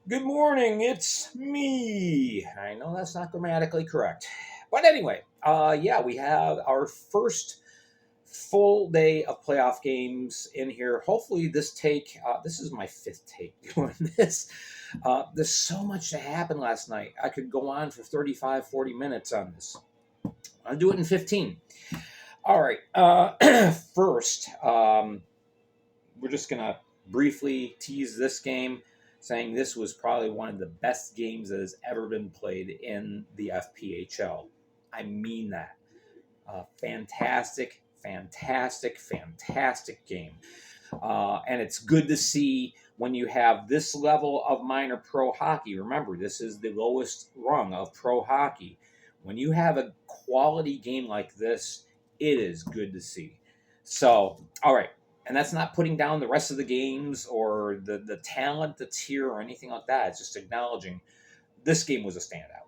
Good morning, it's me. I know that's not grammatically correct. But anyway, yeah, we have our first full day of playoff games in here. Hopefully, this is my fifth take doing this. There's so much that happened last night. I could go on for 35, 40 minutes on this. I'll do it in 15. All right. First, we're just going to briefly tease this game, saying this was probably one of the best games that has ever been played in the FPHL. I mean that. Fantastic, fantastic, fantastic game. And it's good to see when you have this level of minor pro hockey. Remember, this is the lowest rung of pro hockey. When you have a quality game like this, it is good to see. So, all right. And that's not putting down the rest of the games or the talent that's here or anything like that. It's just acknowledging this game was a standout.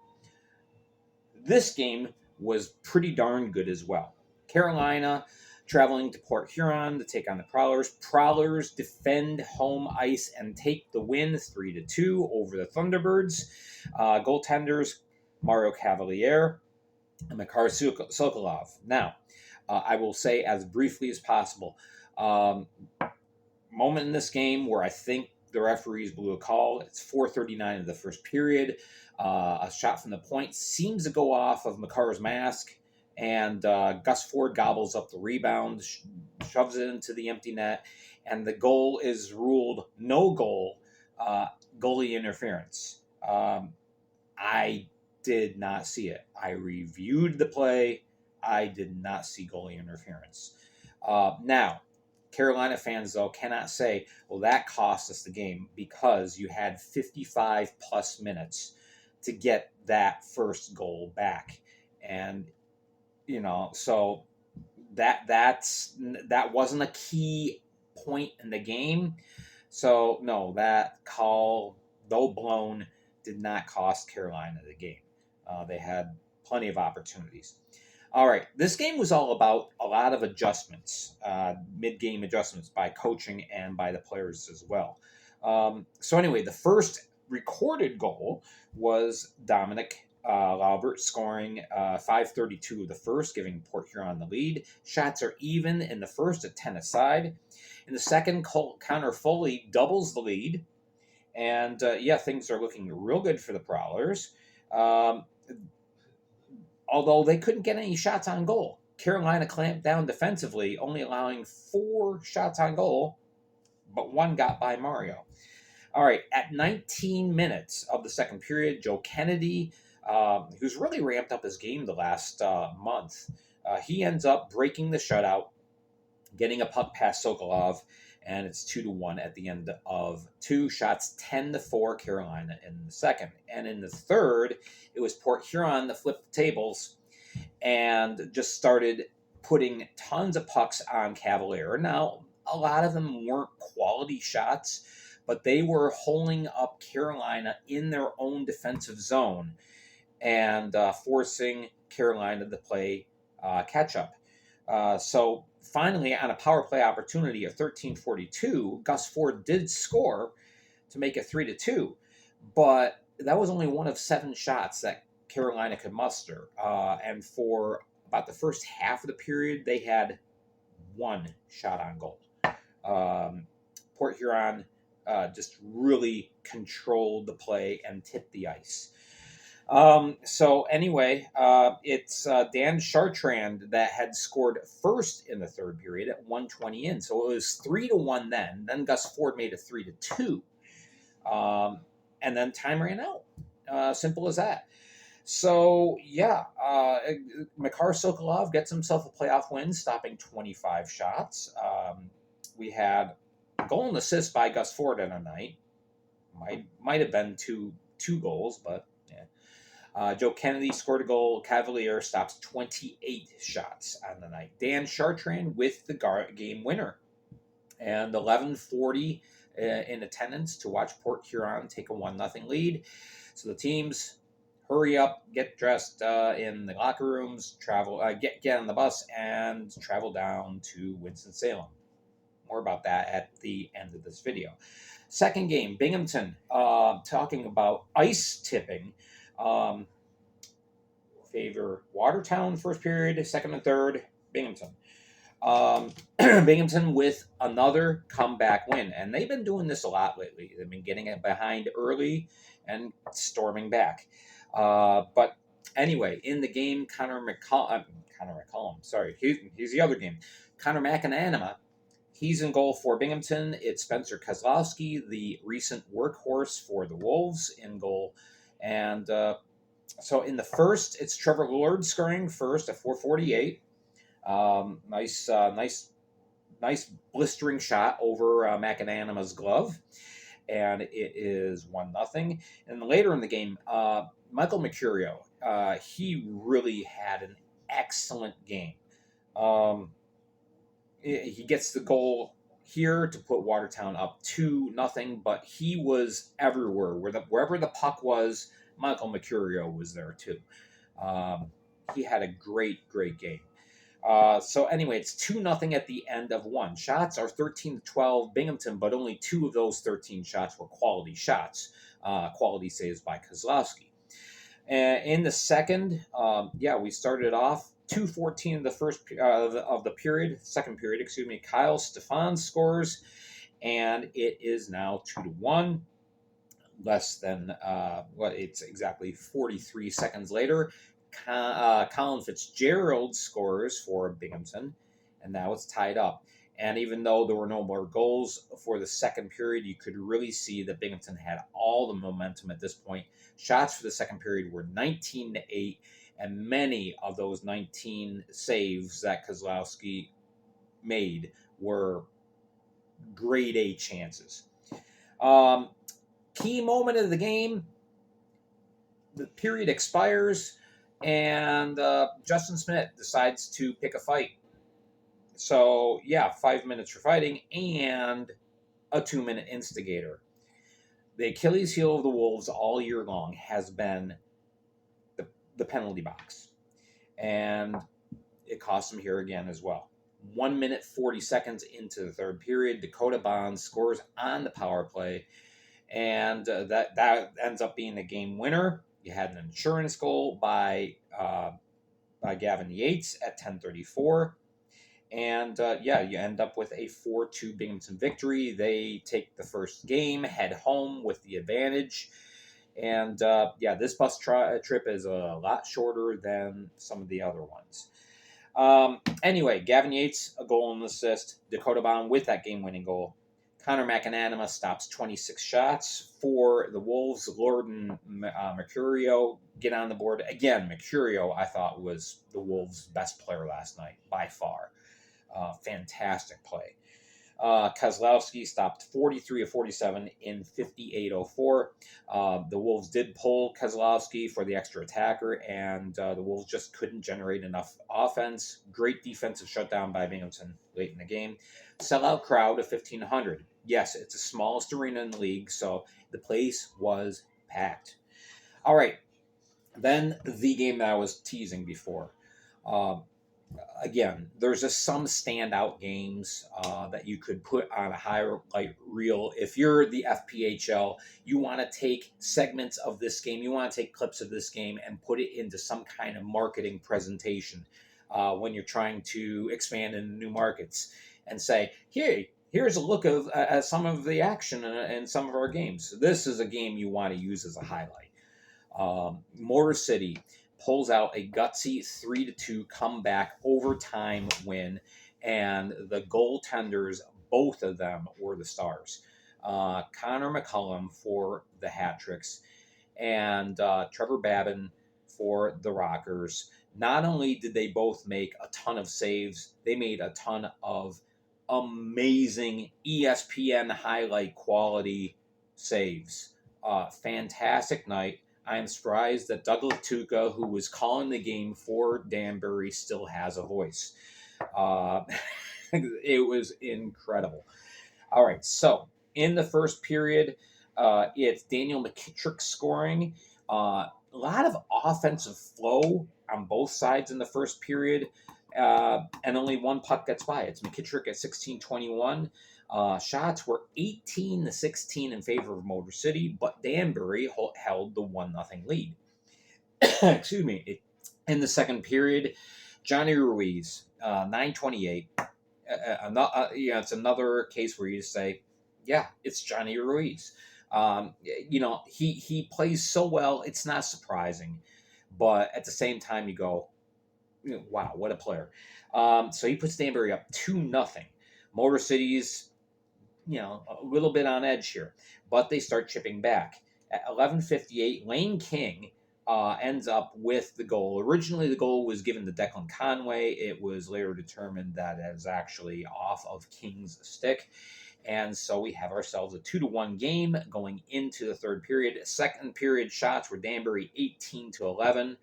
This game was pretty darn good as well. Carolina traveling to Port Huron to take on the Prowlers. Prowlers defend home ice and take the win 3-2 over the Thunderbirds. Goaltenders Mario Cavalier and Makar Sokolov. Now, I will say as briefly as possible, moment in this game where I think the referees blew a call. It's 4:39 of the first period. A shot from the point seems to go off of Makar's mask, and Gus Ford gobbles up the rebound, shoves it into the empty net, and the goal is ruled no goal, goalie interference. I did not see it. I reviewed the play. I did not see goalie interference. Now, Carolina fans, though, cannot say, well, that cost us the game because you had 55 plus minutes to get that first goal back. And, so that wasn't a key point in the game. So, no, that call, though blown, did not cost Carolina the game. They had plenty of opportunities. All right, this game was all about a lot of adjustments, mid-game adjustments by coaching and by the players as well. So anyway, the first recorded goal was Dominic Laubert scoring 5:32 of the first, giving Port Huron the lead. Shots are even in the first at 10 aside. In the second, Connor Foley doubles the lead. And, things are looking real good for the Prowlers. Although they couldn't get any shots on goal. Carolina clamped down defensively, only allowing 4 shots on goal, but 1 got by Mario. All right, at 19 minutes of the second period, Joe Kennedy, who's really ramped up his game the last month, he ends up breaking the shutout, getting a puck past Sokolov, and it's 2-1 at the end of 2 shots, 10-4 Carolina in the second. And in the third, it was Port Huron that flipped the tables and just started putting tons of pucks on Cavalier. Now, a lot of them weren't quality shots, but they were holding up Carolina in their own defensive zone and forcing Carolina to play catch up. So finally, on a power play opportunity of 13:42, Gus Ford did score to make it 3-2, but that was only one of 7 shots that Carolina could muster. And for about the first half of the period, they had 1 shot on goal. Port Huron just really controlled the play and tipped the ice. So anyway, it's Dan Chartrand that had scored first in the third period at 1:20 in. So it was 3-1 then. Then Gus Ford made it 3-2. And then time ran out. Simple as that. So, Makar Sokolov gets himself a playoff win, stopping 25 shots. We had a goal and assist by Gus Ford in a night. Might have been two goals, but yeah. Joe Kennedy scored a goal. Cavalier stops 28 shots on the night. Dan Chartrand with the game winner. And 11:40 in attendance to watch Port Huron take a 1-0 lead. So the teams hurry up, get dressed in the locker rooms, get on the bus, and travel down to Winston-Salem. More about that at the end of this video. Second game, Binghamton, talking about ice tipping. Um, favor Watertown first period, second and third, Binghamton. Binghamton with another comeback win, and they've been doing this a lot lately. They've been getting it behind early and storming back. But anyway, in the game, Connor McCollum, sorry, he's the other game. Connor McAnanima, he's in goal for Binghamton. It's Spencer Kozlowski, the recent workhorse for the Wolves, in goal. And so in the first, it's Trevor Lord scoring first at 4:48. Nice blistering shot over McAnanima's glove, and it is 1-0. And later in the game, Michael Mercurio, he really had an excellent game. He gets the goal here to put Watertown up 2-0, but he was everywhere. Wherever the puck was, Michael Mercurio was there too. He had a great game. So anyway, it's 2-0 at the end of one. Shots are 13-12 Binghamton, but only 2 of those 13 shots were quality shots. Quality saves by Kozlowski. In the second, we started off 2:14 in the first of the period, second period, excuse me. Kyle Stefan scores, and it is now 2-1. Less than it's exactly 43 seconds later. Colin Fitzgerald scores for Binghamton, and now it's tied up. And even though there were no more goals for the second period, you could really see that Binghamton had all the momentum at this point. Shots for the second period were 19-8, and many of those 19 saves that Kozlowski made were grade A chances. Key moment of the game, the period expires, and Justin Smith decides to pick a fight. So, 5 minutes for fighting and a 2-minute instigator. The Achilles heel of the Wolves all year long has been the penalty box. And it cost them here again as well. 1 minute, 40 seconds into the third period, Dakota Bonds scores on the power play, and that ends up being the game winner. You had an insurance goal by Gavin Yates at 10:34. And you end up with a 4-2 Binghamton victory. They take the first game, head home with the advantage. And this bus trip is a lot shorter than some of the other ones. Anyway, Gavin Yates, a goal and assist. Dakota Bond with that game-winning goal. Connor McAnanima stops 26 shots for the Wolves. Lord and Mercurio get on the board. Again, Mercurio, I thought, was the Wolves' best player last night, by far. Fantastic play. Kozlowski stopped 43 of 47 in 58:04. The Wolves did pull Kozlowski for the extra attacker, and the Wolves just couldn't generate enough offense. Great defensive shutdown by Binghamton late in the game. Sellout crowd of 1,500. Yes, it's the smallest arena in the league, so the place was packed. All right, then the game that I was teasing before. Again, there's just some standout games that you could put on a highlight reel. If you're the FPHL, you want to take segments of this game, you want to take clips of this game and put it into some kind of marketing presentation when you're trying to expand into new markets and say, here's a look at some of the action in some of our games. This is a game you want to use as a highlight. Motor City pulls out a gutsy 3-2 comeback overtime win, and the goaltenders, both of them, were the stars. Connor McCollum for the hat tricks, and Trevor Babin for the Rockers. Not only did they both make a ton of saves, they made a ton of amazing ESPN highlight quality saves. Fantastic night. I am surprised that Douglas Tuca, who was calling the game for Danbury, still has a voice. It was incredible. All right, so in the first period, it's Daniel McKittrick scoring. A lot of offensive flow on both sides in the first period, and only one puck gets by. It's McKittrick at 16:21. Shots were 18-16 in favor of Motor City, but Danbury held the 1-0 lead. Excuse me. In the second period, Johnny Ruiz, 9:28. It's another case where you say, yeah, it's Johnny Ruiz. He plays so well, it's not surprising. But at the same time, you go, wow, what a player. So he puts Danbury up 2-0. Motor City's, a little bit on edge here, but they start chipping back. At 11:58, Lane King ends up with the goal. Originally, the goal was given to Declan Conway. It was later determined that it was actually off of King's stick. And so we have ourselves a 2-1 game going into the third period. Second period shots were Danbury 18-11.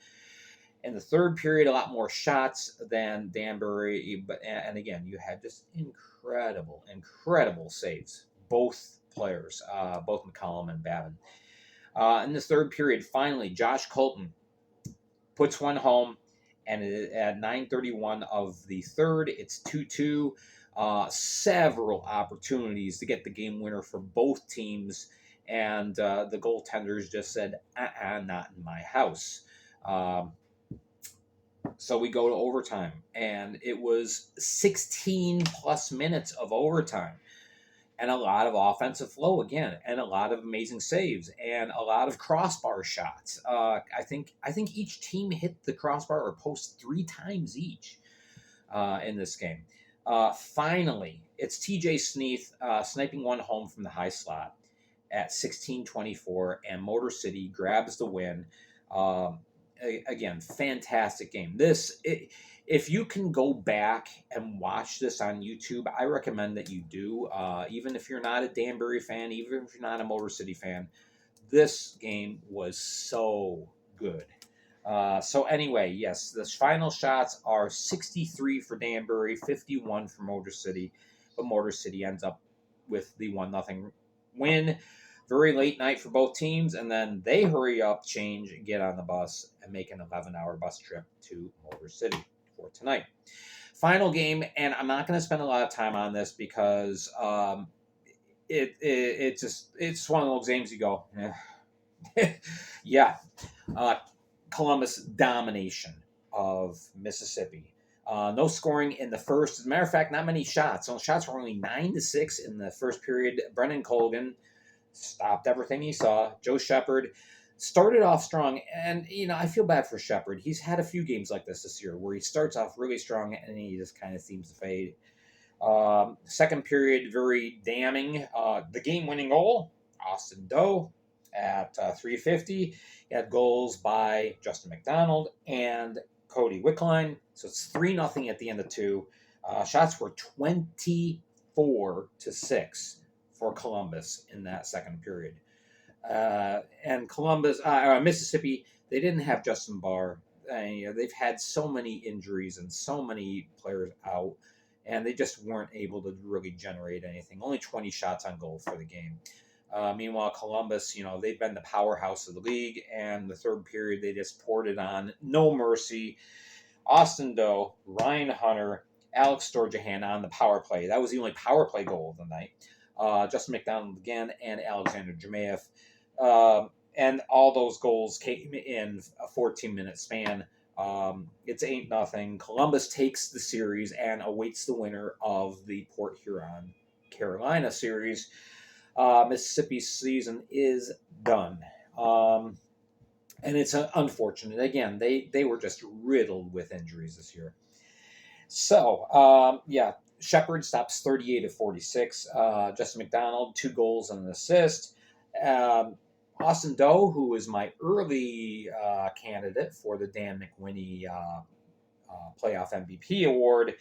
In the third period, a lot more shots than Danbury. And again, you had just incredible saves. Both players, both McCollum and Babin. In the third period, finally, Josh Colton puts one home, and at 9:31 of the third, it's 2-2. Several opportunities to get the game winner for both teams, and the goaltenders just said, not in my house. So we go to overtime, and it was 16 plus minutes of overtime. And a lot of offensive flow again, and a lot of amazing saves, and a lot of crossbar shots. I think each team hit the crossbar or post 3 times each in this game. Finally, it's TJ Sneath sniping one home from the high slot at 16:24, and Motor City grabs the win. Again, fantastic game. If you can go back and watch this on YouTube, I recommend that you do. Even if you're not a Danbury fan, even if you're not a Motor City fan, this game was so good. So anyway, yes, the final shots are 63 for Danbury, 51 for Motor City, but Motor City ends up with the 1-0 win. Very late night for both teams, and then they hurry up, change, and get on the bus and make an 11-hour bus trip to Motor City for tonight. Final game, and I'm not going to spend a lot of time on this because it's one of those games you go, yeah. Columbus domination of Mississippi. No scoring in the first. As a matter of fact, not many shots. So shots were only 9-6 in the first period. Brendan Colgan stopped everything he saw. Joe Shepard started off strong, and I feel bad for Shepard. He's had a few games like this year where he starts off really strong and he just kind of seems to fade. Second period, very damning. The game-winning goal, Austin Doe at 3:50. He had goals by Justin McDonald and Cody Wickline. So it's 3-0 at the end of 2. Shots were 24-6 for Columbus in that second period. And Mississippi, they didn't have Justin Barr. They've had so many injuries and so many players out, and they just weren't able to really generate anything. Only 20 shots on goal for the game. Meanwhile, Columbus, they've been the powerhouse of the league, and the third period, they just poured it on. No mercy. Austin Doe, Ryan Hunter, Alex Sturgeon on the power play. That was the only power play goal of the night. Justin McDonald again, and Alexander Jemayev. And all those goals came in a 14-minute span. It's 8-0. Columbus takes the series and awaits the winner of the Port Huron, Carolina series. Mississippi's season is done. And it's unfortunate. Again, they were just riddled with injuries this year. So, Shepard stops 38-46. Justin McDonald, 2 goals and an assist. Austin Doe, who is my early candidate for the Dan McWhinney playoff MVP award,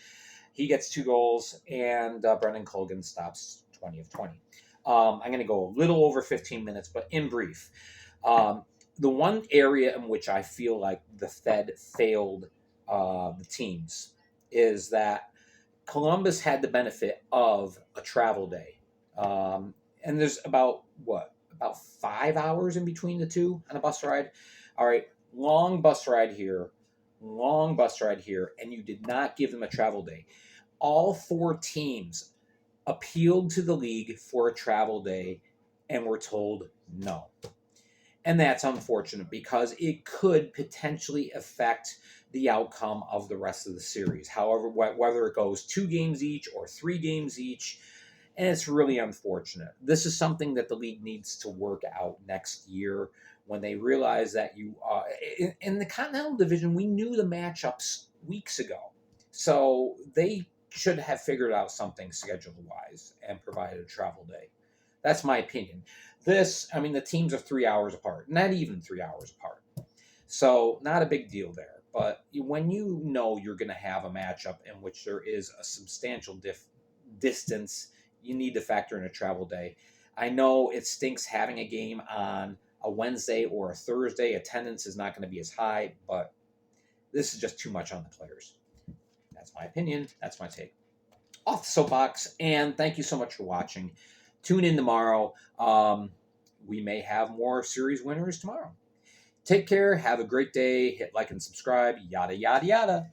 he gets 2 goals, and Brendan Colgan stops 20 of 20. I'm going to go a little over 15 minutes, but in brief, the one area in which I feel like the Fed failed the teams is that Columbus had the benefit of a travel day. And there's about 5 hours in between the two on a bus ride. All right, long bus ride here, and you did not give them a travel day. All 4 teams appealed to the league for a travel day and were told no. And that's unfortunate because it could potentially affect the outcome of the rest of the series. However, whether it goes 2 games each or 3 games each, and it's really unfortunate. This is something that the league needs to work out next year when they realize that in the Continental Division, we knew the matchups weeks ago. So they should have figured out something schedule-wise and provided a travel day. That's my opinion. The teams are 3 hours apart, not even 3 hours apart. So not a big deal there. But when you know you're going to have a matchup in which there is a substantial distance, you need to factor in a travel day. I know it stinks having a game on a Wednesday or a Thursday. Attendance is not going to be as high, but this is just too much on the players. That's my opinion. That's my take. Off the soapbox, and thank you so much for watching. Tune in tomorrow. We may have more series winners tomorrow. Take care. Have a great day. Hit like and subscribe. Yada, yada, yada.